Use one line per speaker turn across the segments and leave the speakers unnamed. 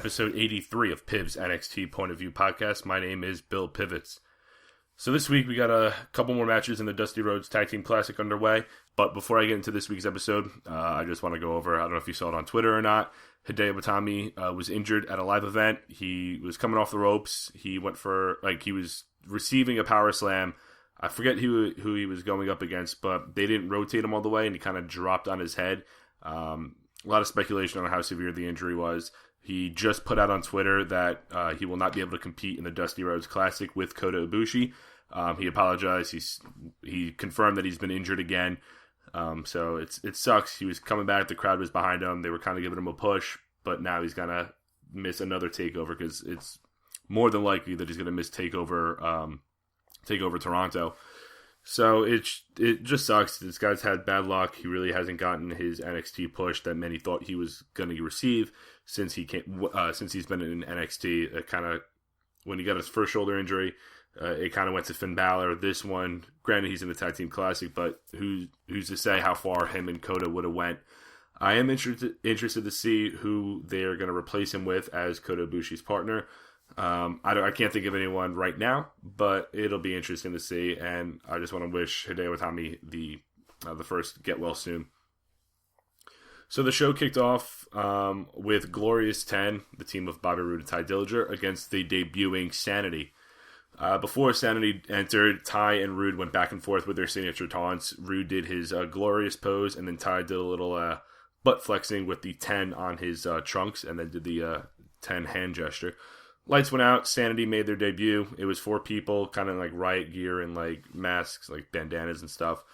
episode 83 of Piv's NXT Point of View podcast. My name is Bill Pivots. So this week we got a couple more matches in the Dusty Rhodes Tag Team Classic underway. But before I get into this week's episode, I just want to go over, I don't know if you saw it on Twitter or not, Hideo Itami was injured at a live event. He was coming off the ropes. He went for, he was receiving a power slam. I forget who he was going up against, but they didn't rotate him all the way, and he kind of dropped on his head. A lot of speculation on how severe the injury was. He just put out on Twitter that he will not be able to compete in the Dusty Rhodes Classic with Kota Ibushi. He apologized. He confirmed that he's been injured again. So it sucks. He was coming back. The crowd was behind him. They were kind of giving him a push, but now he's going to miss another takeover because it's more than likely that he's going to miss takeover Toronto. So it just sucks. This guy's had bad luck. He really hasn't gotten his NXT push that many thought he was going to receive since he's been in NXT. It kind of, when he got his first shoulder injury, it kind of went to Finn Balor. This one, granted, he's in the Tag Team Classic, but who's to say how far him and Kota would have went? I am interested to see who they are going to replace him with as Kota Ibushi's partner. I can't think of anyone right now, but it'll be interesting to see, and I just want to wish Hideo Itami the first get well soon. So the show kicked off with Glorious 10, the team of Bobby Roode and Ty Dillinger, against the debuting Sanity. Before Sanity entered, Ty and Roode went back and forth with their signature taunts. Roode did his glorious pose, and then Ty did a little butt flexing with the 10 on his trunks, and then did the 10 hand gesture. Lights went out. Sanity made their debut. It was 4 people, kind of like riot gear and like masks, like bandanas and stuff.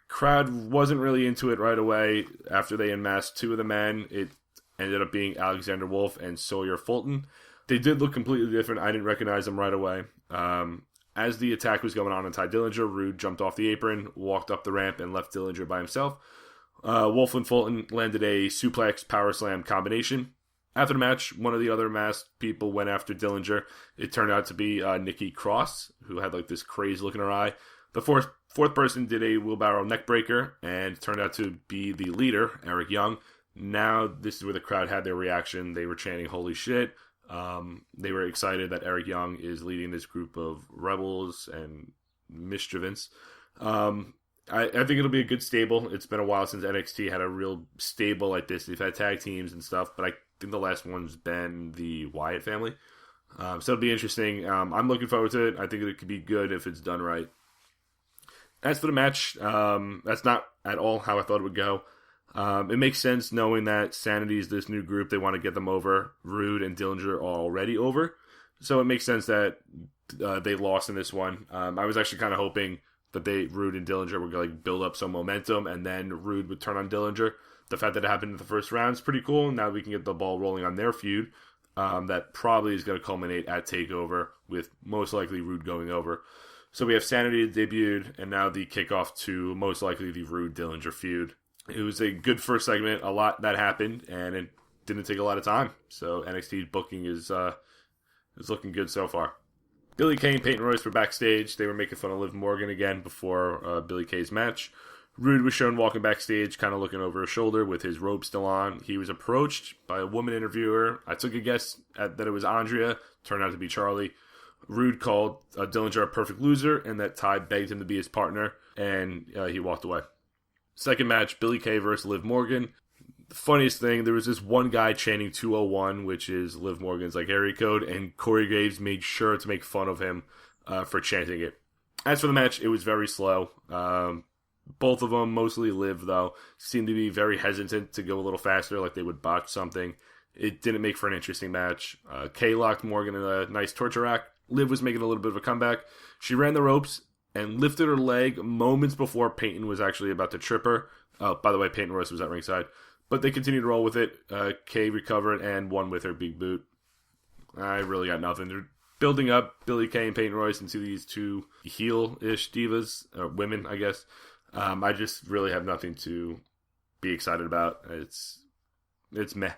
Crowd wasn't really into it right away. After they unmasked 2 of the men, it ended up being Alexander Wolf and Sawyer Fulton. They did look completely different. I didn't recognize them right away. As the attack was going on Ty Dillinger, Roode jumped off the apron, walked up the ramp, and left Dillinger by himself. Wolf and Fulton landed a suplex power slam combination. After the match, one of the other masked people went after Dillinger. It turned out to be Nikki Cross, who had like this crazy look in her eye. The fourth person did a wheelbarrow neckbreaker, and turned out to be the leader, Eric Young. Now, this is where the crowd had their reaction. They were chanting, "Holy shit." They were excited that Eric Young is leading this group of rebels and mischievants. I think it'll be a good stable. It's been a while since NXT had a real stable like this. They've had tag teams and stuff, but I think the last one's been the Wyatt family. So it'll be interesting. I'm looking forward to it. I think it could be good if it's done right. As for the match, that's not at all how I thought it would go. It makes sense knowing that Sanity is this new group. They want to get them over. Roode and Dillinger are already over. So it makes sense that they lost in this one. I was actually kind of hoping that Roode and Dillinger would like build up some momentum, and then Roode would turn on Dillinger. The fact that it happened in the first round is pretty cool. Now we can get the ball rolling on their feud. That probably is going to culminate at TakeOver, with most likely Roode going over. So we have Sanity debuted, and now the kickoff to most likely the Roode-Dillinger feud. It was a good first segment, a lot that happened, and it didn't take a lot of time. So NXT's booking is looking good so far. Billie Kay and Peyton Royce were backstage. They were making fun of Liv Morgan again before Billie Kay's match. Roode was shown walking backstage, kind of looking over his shoulder with his robe still on. He was approached by a woman interviewer. I took a guess that it was Andrea. Turned out to be Charlie. Roode called Dillinger a perfect loser, and that Ty begged him to be his partner, and he walked away. Second match, Billie Kay versus Liv Morgan. The funniest thing, there was this one guy chanting 201, which is Liv Morgan's area code, and Corey Graves made sure to make fun of him for chanting it. As for the match, it was very slow. Both of them, mostly Liv though, seemed to be very hesitant to go a little faster, like they would botch something. It didn't make for an interesting match. Kay locked Morgan in a nice torture rack. Liv was making a little bit of a comeback. She ran the ropes and lifted her leg moments before Peyton was actually about to trip her. Oh, by the way, Peyton Royce was at ringside. But they continued to roll with it. Kay recovered and won with her big boot. I really got nothing. They're building up Billie Kay and Peyton Royce into these two heel-ish divas, or women, I guess. I just really have nothing to be excited about. It's meh.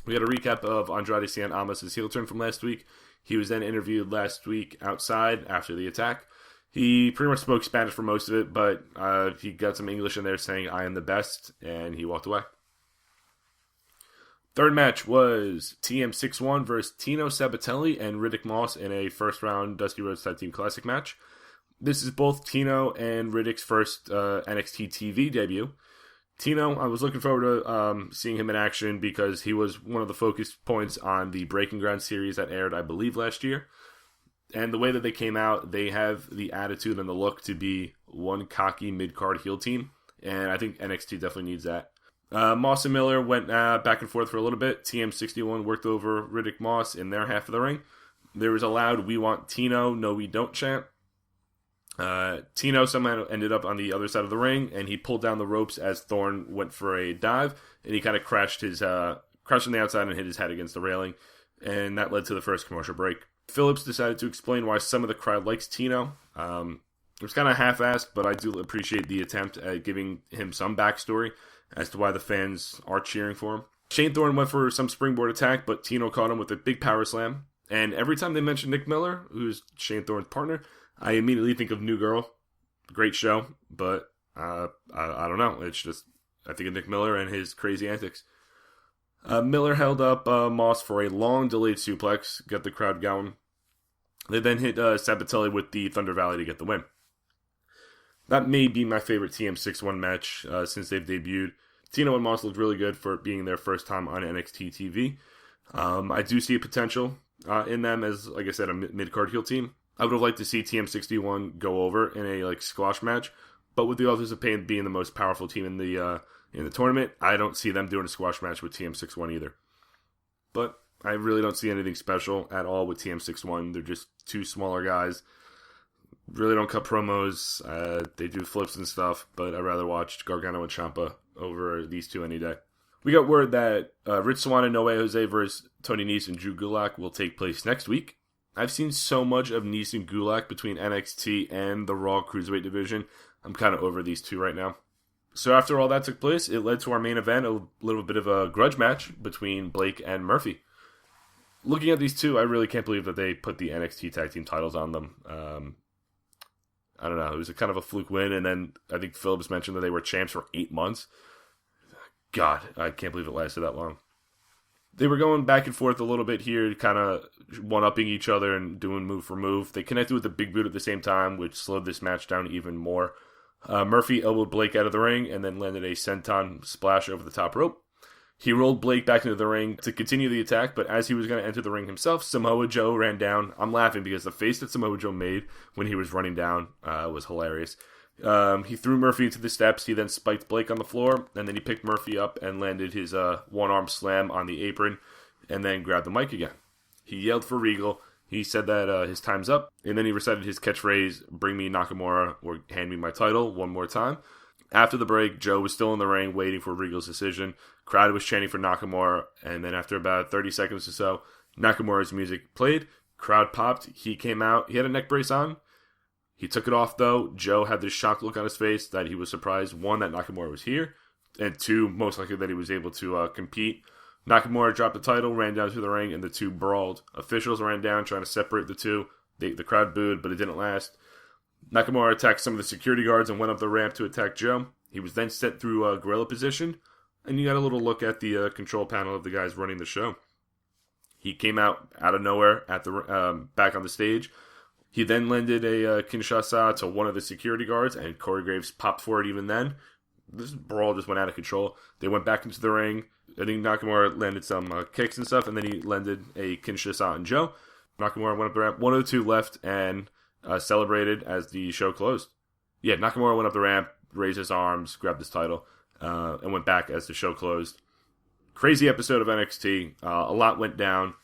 We had a recap of Andrade Cien Almas' heel turn from last week. He was then interviewed last week outside after the attack. He pretty much spoke Spanish for most of it, but he got some English in there saying, "I am the best," and he walked away. Third match was TM61 versus Tino Sabatelli and Riddick Moss in a first round Dusty Rhodes Tag Team Classic match. This is both Tino and Riddick's first NXT TV debut. Tino, I was looking forward to seeing him in action because he was one of the focus points on the Breaking Ground series that aired, I believe, last year. And the way that they came out, they have the attitude and the look to be one cocky mid-card heel team. And I think NXT definitely needs that. Moss and Miller went back and forth for a little bit. TM61 worked over Riddick Moss in their half of the ring. There was a loud "We want Tino, no we don't" chant. Tino somehow ended up on the other side of the ring, and he pulled down the ropes as Thorne went for a dive, and he kind of crashed on the outside and hit his head against the railing, and that led to the first commercial break. Phillips decided to explain why some of the crowd likes Tino. It was kind of half-assed, but I do appreciate the attempt at giving him some backstory as to why the fans are cheering for him. Shane Thorne went for some springboard attack, but Tino caught him with a big power slam. And every time they mention Nick Miller, who's Shane Thorne's partner, I immediately think of New Girl. Great show, but I don't know. It's just, I think of Nick Miller and his crazy antics. Miller held up Moss for a long delayed suplex, got the crowd going. They then hit Sabatelli with the Thunder Valley to get the win. That may be my favorite TM61 match since they've debuted. Tino and Moss looked really good for it being their first time on NXT TV. I do see a potential in them as, like I said, a mid-card heel team. I would have liked to see TM61 go over in a squash match, but with the Authors of Pain being the most powerful team in the tournament, I don't see them doing a squash match with TM61 either. But I really don't see anything special at all with TM61. They're just two smaller guys. Really don't cut promos. They do flips and stuff, but I'd rather watch Gargano and Ciampa over these two any day. We got word that Rich Swann and No Way Jose versus Tony Nese and Drew Gulak will take place next week. I've seen so much of Nese and Gulak between NXT and the Raw Cruiserweight division. I'm kind of over these two right now. So after all that took place, it led to our main event, a little bit of a grudge match between Blake and Murphy. Looking at these two, I really can't believe that they put the NXT tag team titles on them. I don't know. It was a kind of a fluke win, and then I think Phillips mentioned that they were champs for 8 months. God, I can't believe it lasted that long. They were going back and forth a little bit here, kind of one-upping each other and doing move for move. They connected with the big boot at the same time, which slowed this match down even more. Murphy elbowed Blake out of the ring and then landed a senton splash over the top rope. He rolled Blake back into the ring to continue the attack, but as he was going to enter the ring himself, Samoa Joe ran down. I'm laughing because the face that Samoa Joe made when he was running down was hilarious. He threw Murphy into the steps. He then spiked Blake on the floor, and then he picked Murphy up and landed his one-arm slam on the apron, and then grabbed the mic again. He yelled for Regal. He said that his time's up, and then he recited his catchphrase, "Bring me Nakamura or hand me my title," one more time. After the break, Joe was still in the ring waiting for Regal's decision. Crowd was chanting for Nakamura, and then after about 30 seconds or so, Nakamura's music played. Crowd popped. He came out. He had a neck brace on. He took it off, though. Joe had this shocked look on his face that he was surprised, one, that Nakamura was here, and two, most likely that he was able to compete. Nakamura dropped the title, ran down to the ring, and the two brawled. Officials ran down trying to separate the two. The crowd booed, but it didn't last. Nakamura attacked some of the security guards and went up the ramp to attack Joe. He was then set through a gorilla position, and you got a little look at the control panel of the guys running the show. He came out of nowhere at the back on the stage. He then landed a Kinshasa to one of the security guards, and Corey Graves popped for it even then. This brawl just went out of control. They went back into the ring. I think Nakamura landed some kicks and stuff, and then he landed a Kinshasa on Joe. Nakamura went up the ramp. 102 left and celebrated as the show closed. Yeah, Nakamura went up the ramp, raised his arms, grabbed his title, and went back as the show closed. Crazy episode of NXT. A lot went down.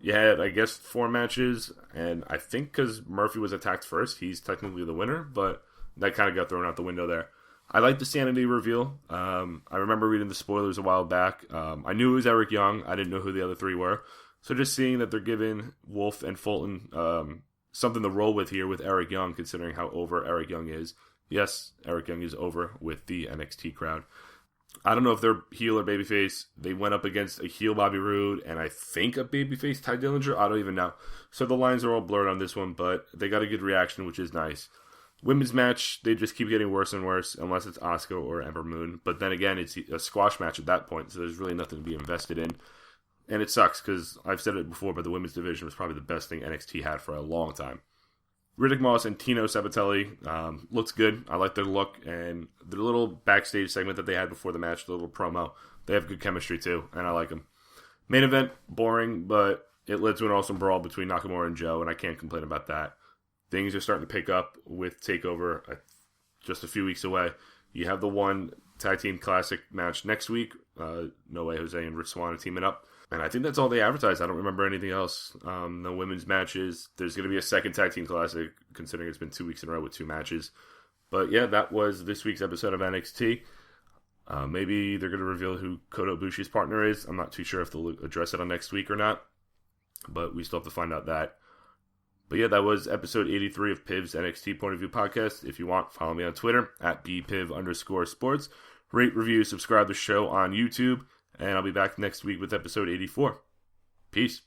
You had, I guess, 4 matches, and I think because Murphy was attacked first, he's technically the winner, but that kind of got thrown out the window there. I like the Sanity reveal. I remember reading the spoilers a while back. I knew it was Eric Young. I didn't know who the other 3 were. So just seeing that they're giving Wolf and Fulton something to roll with here with Eric Young, considering how over Eric Young is. Yes, Eric Young is over with the NXT crowd. I don't know if they're heel or babyface. They went up against a heel Bobby Roode and I think a babyface Ty Dillinger. I don't even know. So the lines are all blurred on this one, but they got a good reaction, which is nice. Women's match, they just keep getting worse and worse unless it's Asuka or Ember Moon. But then again, it's a squash match at that point, so there's really nothing to be invested in. And it sucks because I've said it before, but the women's division was probably the best thing NXT had for a long time. Riddick Moss and Tino Sabbatelli looks good. I like their look and the little backstage segment that they had before the match, the little promo. They have good chemistry too, and I like them. Main event, boring, but it led to an awesome brawl between Nakamura and Joe, and I can't complain about that. Things are starting to pick up with TakeOver just a few weeks away. You have the one Tag Team Classic match next week. No Way Jose and Rich Swann are teaming up. And I think that's all they advertised. I don't remember anything else. No women's matches. There's going to be a second Tag Team Classic, considering it's been 2 weeks in a row with 2 matches. But yeah, that was this week's episode of NXT. Maybe they're going to reveal who Kota Ibushi's partner is. I'm not too sure if they'll address it on next week or not. But we still have to find out that. But yeah, that was episode 83 of Piv's NXT Point of View podcast. If you want, follow me on Twitter at bpiv_sports. Rate, review, subscribe to the show on YouTube. And I'll be back next week with episode 84. Peace.